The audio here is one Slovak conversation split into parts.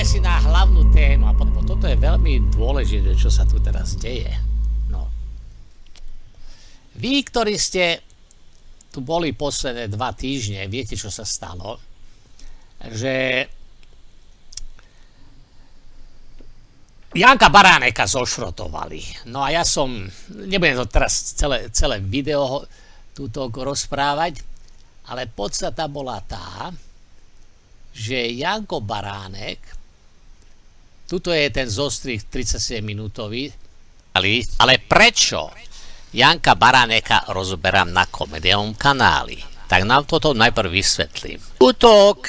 si na hlavnú tému. A toto je veľmi dôležité, čo sa tu teraz deje. No. Vy, ktorí ste tu boli posledné 2 týždne, viete, čo sa stalo? Že Janka Baráneka zošrotovali. No a ja nebudem to teraz celé video túto rozprávať, ale podstata bola tá, že Janko Baránek, tuto je ten zostrih 37-minútový, ale prečo Janka Baráneka rozoberám na Komediálnom kanáli? Tak nám toto najprv vysvetlím. Útok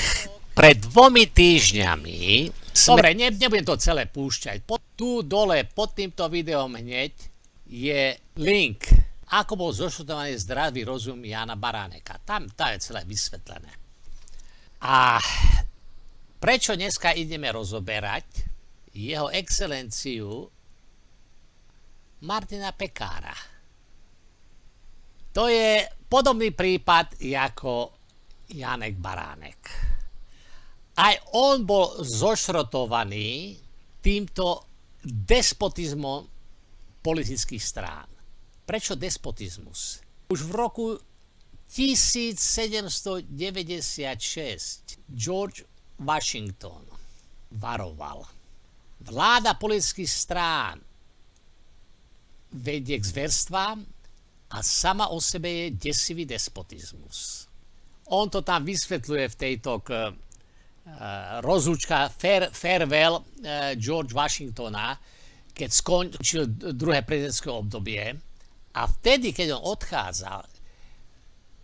pred 2 týždňami. Dobre, nebudem to celé púšťať. Tu dole pod týmto videom hneď je link, ako bol zošrotovaný zdravý rozum Jana Baráneka. Tam je celé vysvetlené. A prečo dneska ideme rozoberať jeho excelenciu Martina Pekára? To je podobný prípad ako Janek Baránek. Aj on bol zošrotovaný týmto despotizmom politických strán. Prečo despotizmus? Už v roku 1796 George Washington varoval. Vláda politických strán vedie k zverstvám a sama o sebe je desivý despotizmus. On to tam vysvetľuje v tejto rozlúčka farewell George Washingtona, keď skončil druhé prezidentské obdobie. A vtedy, keď on odchádzal,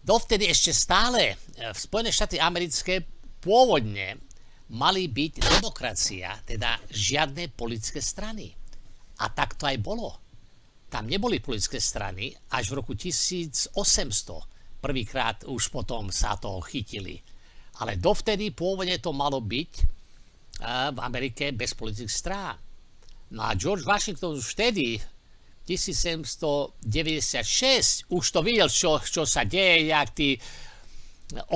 dovtedy ešte stále v Spojené štáty americké pôvodne mali byť demokracia, teda žiadne politické strany. A tak to aj bolo. Tam neboli politické strany, až v roku 1800 prvýkrát už potom sa toho chytili. Ale dovtedy pôvodne to malo byť v Amerike bez politických strán. No a George Washington už vtedy 1796 už to videl, čo sa deje, jak tí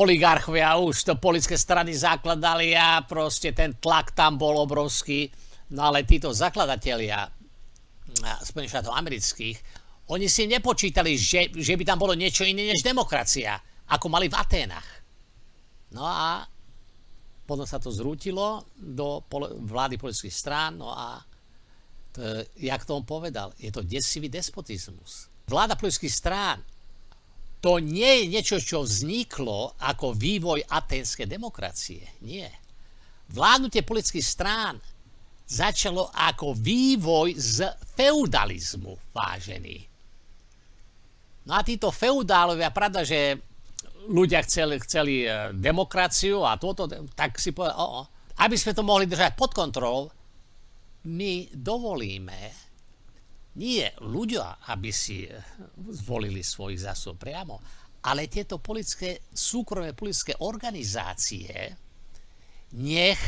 oligarchovia už to politické strany zakladali a proste ten tlak tam bol obrovský. No ale títo zakladatelia Spojených štátov amerických, oni si nepočítali, že by tam bolo niečo iné než demokracia, ako mali v Aténach. No a potom sa to zrútilo do vlády politických strán, no a jak to on povedal, je to desivý despotizmus. Vláda politických strán to nie je niečo, čo vzniklo ako vývoj aténskej demokracie. Nie. Vládnutie politických strán začalo ako vývoj z feudalizmu, vážený. No a títo feudálovia, pravda, že ľudia chceli demokraciu a toto, tak si povedali, aby sme to mohli držať pod kontrolou, my dovolíme nie ľudia, aby si zvolili svojich zástupcov priamo, ale tieto súkromné politické organizácie, nech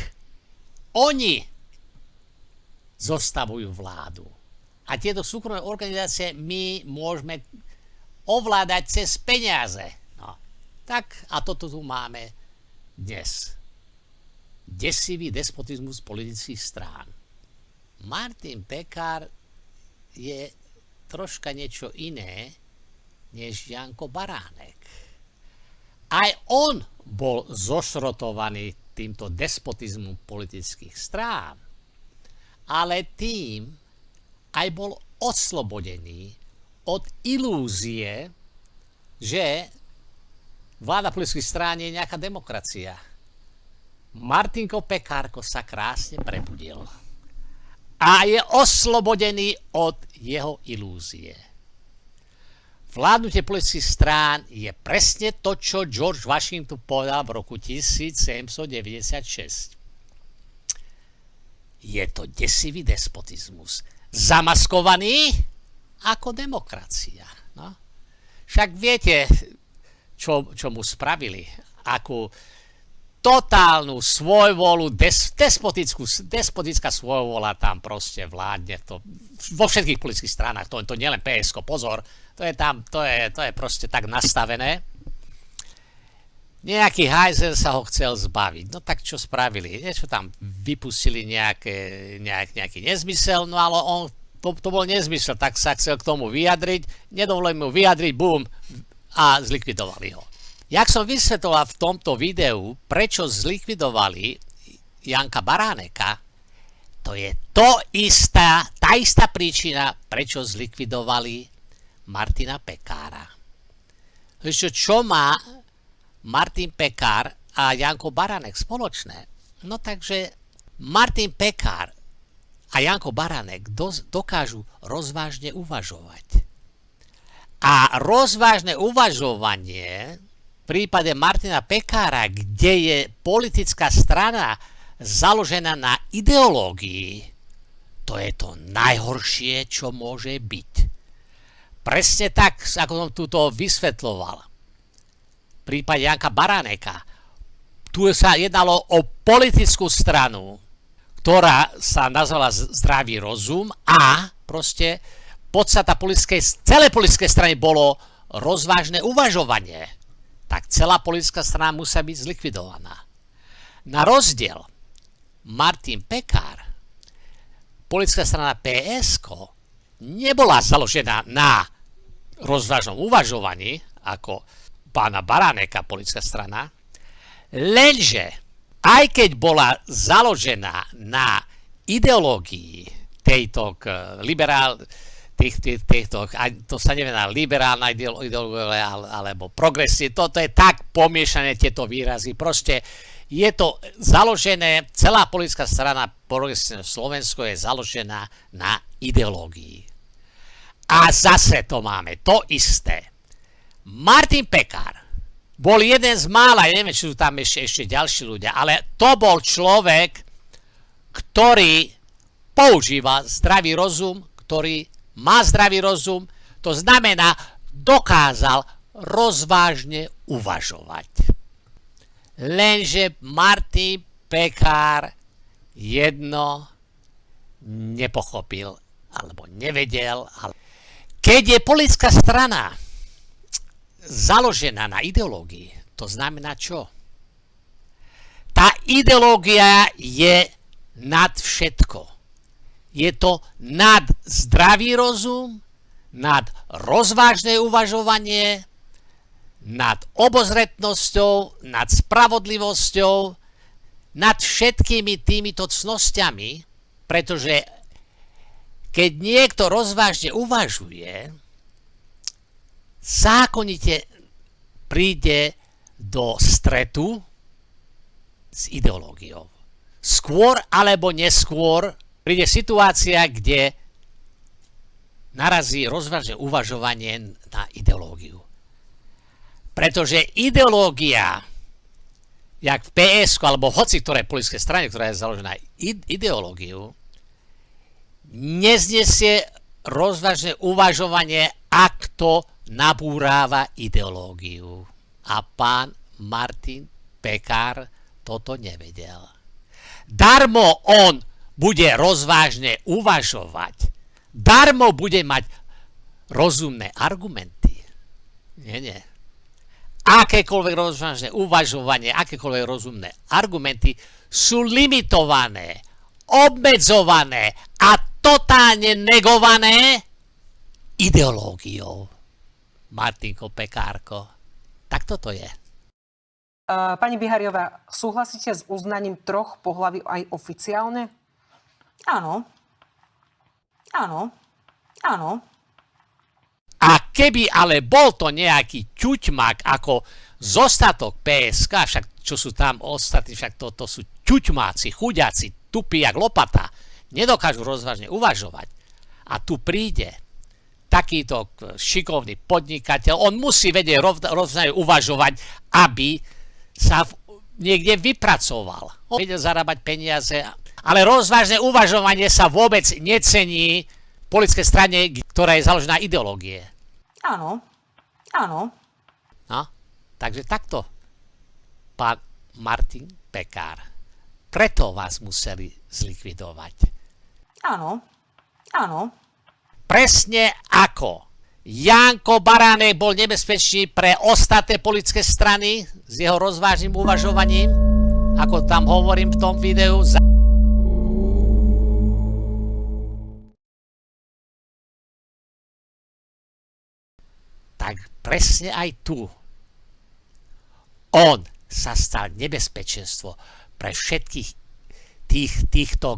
oni zostavujú vládu. A tieto súkromné organizácie my môžeme ovládať cez peniaze. No, tak a toto tu máme dnes. Desivý despotizmus politických strán. Martin Pekár je troška niečo iné než Janko Baránek. Aj on bol zošrotovaný týmto despotizmom politických strán, ale tým aj bol oslobodený od ilúzie, že vláda politických strán je nejaká demokracia. Martinko Pekárko sa krásne prebudil a je oslobodený od jeho ilúzie. Vládnutie politických strán je presne to, čo George Washington povedal v roku 1796. Je to desivý despotizmus, zamaskovaný ako demokracia. No? Však viete, čo mu spravili, akú totálnu svojvolu, despotická svojvola tam proste vládne. To, vo všetkých politických stranách, to nie len PSK, pozor, to je proste tak nastavené. Nejaký hajzer sa ho chcel zbaviť. No tak čo spravili? Niečo tam vypustili nejaký nezmysel, no ale on, to bol nezmysel, tak sa chcel k tomu vyjadriť, nedovolili mu vyjadriť, bum, a zlikvidovali ho. Jak som vysvetloval v tomto videu, prečo zlikvidovali Janka Baráneka, to je tá istá príčina, prečo zlikvidovali Martina Pekára. Čo má Martin Pekár a Janko Baránek spoločné? No takže Martin Pekár a Janko Baránek dokážu rozvážne uvažovať. A rozvážne uvažovanie v prípade Martina Pekára, kde je politická strana založená na ideológii, to je to najhoršie, čo môže byť. Presne tak, ako som tu vysvetloval. V prípade Janka Baráneka, tu sa jednalo o politickú stranu, ktorá sa nazvala Zdravý rozum a proste podstata celej politickej strany bolo rozvážne uvažovanie. Tak celá politická strana musí byť zlikvidovaná. Na rozdiel Martin Pekár, politická strana PSK, nebola založená na rozvážnom uvažovaní, ako pána Baráneka politická strana, lenže aj keď bola založená na ideológii tejto to sa nevie na liberálna ideológia alebo progresívna, toto je tak pomiešané tieto výrazy, proste je to založené, celá politická strana Progresívne Slovensko je založená na ideológii. A zase to máme, to isté. Martin Pekár bol jeden z mála, ja neviem, či sú tam ešte ďalší ľudia, ale to bol človek, ktorý používa zdravý rozum, ktorý má zdravý rozum, to znamená, dokázal rozvážne uvažovať. Lenže Martin Pekár jedno nepochopil, alebo nevedel. Keď je politická strana založená na ideológii, to znamená čo? Tá ideológia je nad všetko. Je to nad zdravý rozum, nad rozvážne uvažovanie, nad obozretnosťou, nad spravodlivosťou, nad všetkými týmito cnosťami, pretože keď niekto rozvážne uvažuje, zákonite príde do stretu s ideológiou. Skôr alebo neskôr príde situácia, kde narazí rozvážne uvažovanie na ideológiu. Pretože ideológia, jak v PSK alebo hoci ktorej politické strane, ktorá je založená na ideológiu, neznesie rozvážne uvažovanie, ak to nabúráva ideológiu. A pán Martin Pekár toto nevedel. Darmo on bude rozvážne uvažovať. Darmo bude mať rozumné argumenty. Nie. Akékoľvek rozvážne uvažovanie, akékoľvek rozumné argumenty sú limitované, obmedzované a totálne negované ideológiou. Martinko Pekárko, tak toto je. Pani Bihariová, súhlasíte s uznaním troch pohlaví aj oficiálne? Áno. A keby ale bol to nejaký ťuťmak ako zostatok PSK, však čo sú tam ostatní, však to sú ťuťmáci, chuďáci, tupí jak lopata, nedokážu rozvážne uvažovať. A tu príde takýto šikovný podnikateľ, on musí vedieť rozvážne uvažovať, aby sa niekde vypracoval. On vedel zarábať peniaze, ale rozvážne uvažovanie sa vôbec necení v politickej strane, ktorá je založená na ideológie. Áno. No, takže takto, pán Martin Pekár. Preto vás museli zlikvidovať. Áno. Presne ako Janko Baránek bol nebezpečný pre ostatné politické strany s jeho rozvážnym uvažovaním, ako tam hovorím v tom videu. Tak presne aj tu. On sa stal nebezpečenstvo pre všetkých týchto.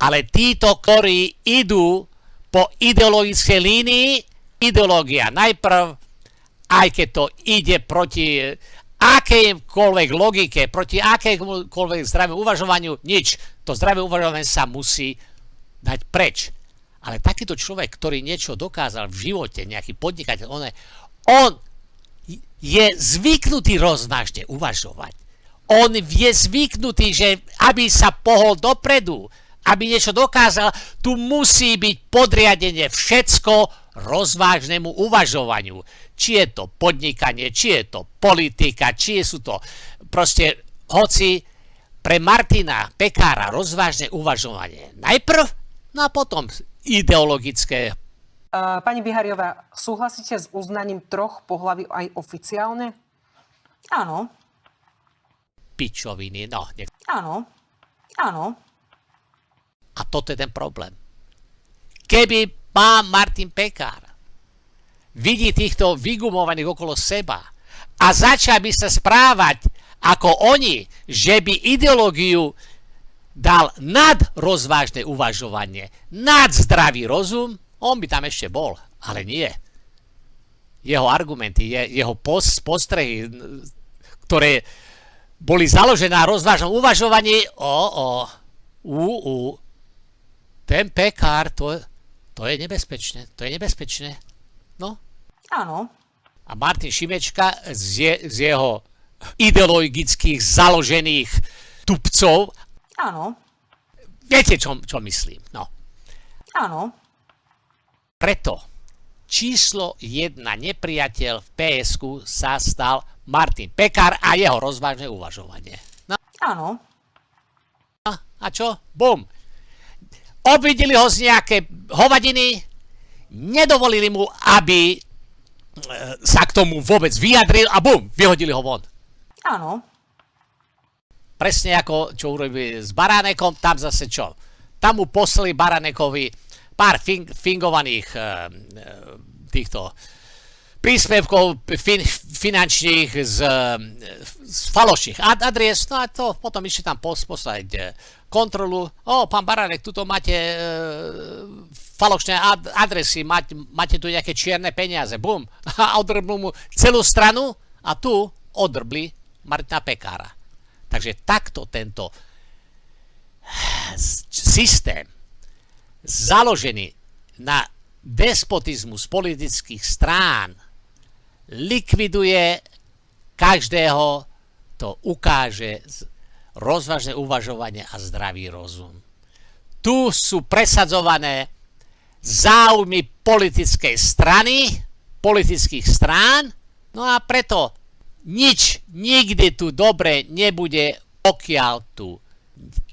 Ale títo, ktorí idú po ideologickej línii, ideológia najprv, aj keď to ide proti akejkoľvek logike, proti akémukoľvek zdravému uvažovaniu, nič. To zdravé uvažovanie sa musí dať preč. Ale takýto človek, ktorý niečo dokázal v živote, nejaký podnikateľ, on je zvyknutý rozvážne uvažovať. On je zvyknutý, že aby sa pohol dopredu, aby niečo dokázal, tu musí byť podriadenie všetko rozvážnemu uvažovaniu. Či je to podnikanie, či je to politika, či sú to proste, hoci pre Martina Pekára rozvážne uvažovanie najprv, no a potom ideologické. Pani Bihariová, súhlasíte s uznaním troch pohlaví aj oficiálne? Áno. Pičoviny, no. Áno. Áno. A toto je ten problém. Keby pán Martin Pekár vidí týchto vygumovaných okolo seba a začal by sa správať ako oni, že by ideológiu dal nad rozvážne uvažovanie, nad zdravý rozum, on by tam ešte bol, ale nie. Jeho argumenty, jeho postrehy, ktoré boli založené na rozvážnom uvažovaní, ten Pekár, to je nebezpečné, No. Áno. A Martin Šimečka z jeho ideologických založených tupcov. Áno. Viete, čo myslím, no. Áno. Preto číslo 1 nepriateľ v PSK sa stal Martin Pekár a jeho rozvážne uvažovanie. No. Áno. A čo? Bum. Obvideli ho z nejaké hovadiny, nedovolili mu, aby sa k tomu vôbec vyjadril a bum, vyhodili ho von. Áno. Presne ako čo urobili s Baránekom, tam zase čo? Tam mu poslali Baránekovi pár fingovaných týchto príspevkov finančných z falošných adries, no a to potom ešte tam poslať kontrolu. Pán Baránek, tuto máte falošné adresy, máte tu nejaké čierne peniaze, bum. A odrbnú mu celú stranu a tu odrbli Martina Pekára. Takže takto tento systém založený na despotizmus politických strán likviduje každého, to ukáže rozvážne uvažovanie a zdravý rozum. Tu sú presadzované záujmy politickej strany, politických strán, no a preto nič nikdy tu dobre nebude, pokiaľ tu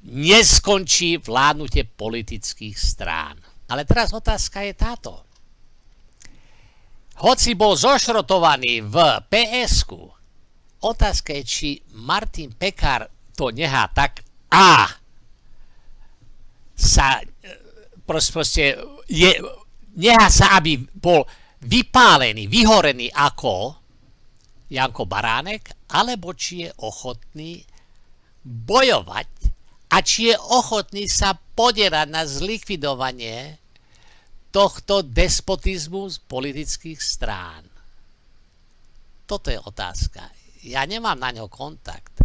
neskončí vládnutie politických strán. Ale teraz otázka je táto. Hoci bol zošrotovaný v PSK, otázka je, či Martin Pekár to nechá tak a sa proste nechá sa, aby bol vypálený, vyhorený ako Janko Baránek, alebo či je ochotný bojovať a či je ochotný sa podierať na zlikvidovanie tohto despotizmu z politických strán. Toto je otázka. Ja nemám na ňo kontakt.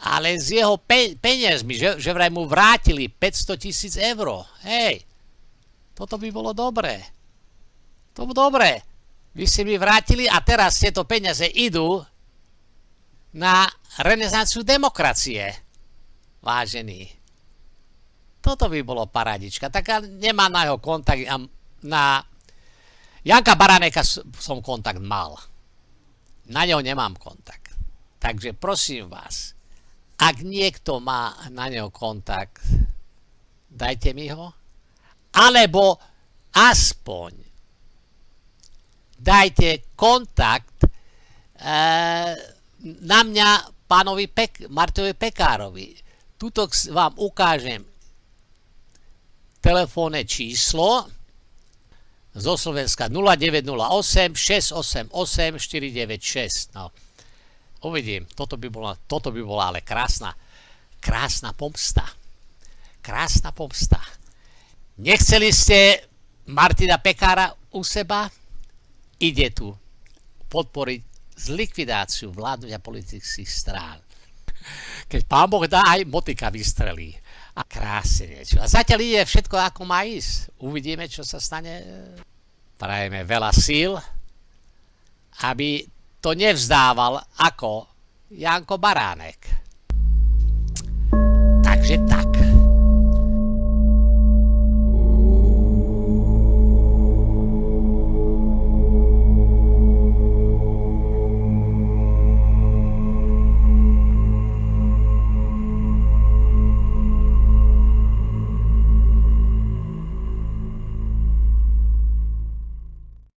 Ale z jeho peniazmi, že vraj mu vrátili 500 000 eur. Hej, toto by bolo dobré. To bolo dobré. Vy ste mi vrátili a teraz tieto peniaze idú na renesanciu demokracie. Vážený. Toto by bolo paradička. Tak nemám na jeho kontakt. Na Janka Baráneka som kontakt mal. Na neho nemám kontakt. Takže prosím vás, ak niekto má na neho kontakt, dajte mi ho. Alebo aspoň dajte kontakt na mňa pánovi Martovi Pekárovi. Tuto vám ukážem telefónne číslo zo Slovenska 0908 688 496. No. Uvidím, toto by bola ale krásna pomsta. Krásna pomsta. Nechceli ste Martina Pekára u seba? Ide tu podporiť zlikvidáciu vládnutia politických strán. Keď pán Boh dá, aj motika vystrelí. A krásne niečo. A zatiaľ ide všetko, ako má ísť. Uvidíme, čo sa stane. Prajeme veľa síl, aby to nevzdával ako Janko Baránek. Takže tak.